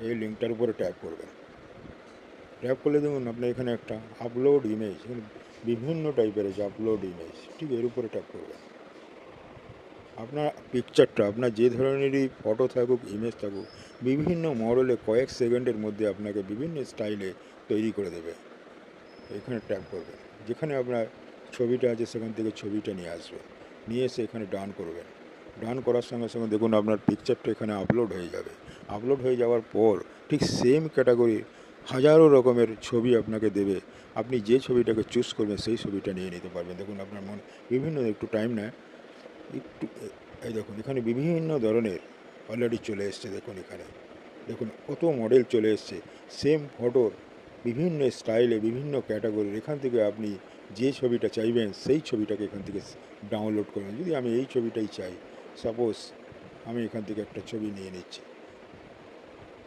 এই লিঙ্কটার উপরে ট্যাপ করবেন। ট্যাপ করলে দেখুন আপনার এখানে একটা আপলোড ইমেজ, বিভিন্ন টাইপের আছে আপলোড ইমেজ, ঠিক এর উপরে ট্যাপ করবেন। আপনার পিকচারটা, আপনার যে ধরনেরই ফটো থাকুক, ইমেজ থাকুক, বিভিন্ন মডেলে কয়েক সেকেন্ডের মধ্যে আপনাকে বিভিন্ন স্টাইলে তৈরি করে দেবে। এখানে ট্যাপ করবেন, যেখানে আপনার ছবিটা আছে সেখান থেকে ছবিটা নিয়ে আসবে, নিয়ে এসে এখানে ডান করবেন। ডান করার সঙ্গে সঙ্গে দেখুন আপনার পিকচারটা এখানে আপলোড হয়ে যাবে। আপলোড হয়ে যাওয়ার পর ঠিক সেম ক্যাটাগরি হাজারো রকমের ছবি আপনাকে দেবে। আপনি যে ছবিটাকে চুজ করবেন সেই ছবিটা নিয়ে নিতে পারবেন। দেখুন আপনার মন বিভিন্ন, একটু টাইম নেয় একটু, এই দেখুন এখানে বিভিন্ন ধরনের অলরেডি চলে এসছে। দেখুন এখানে দেখুন কত মডেল চলে এসছে সেম ফটোর, বিভিন্ন স্টাইলে, বিভিন্ন ক্যাটাগরির। এখান থেকে আপনি যে ছবিটা চাইবেন সেই ছবিটাকে এখান থেকে ডাউনলোড করবেন। যদি আমি এই ছবিটাই চাই, সাপোজ আমি এখান থেকে একটা ছবি নিয়ে নিচ্ছি।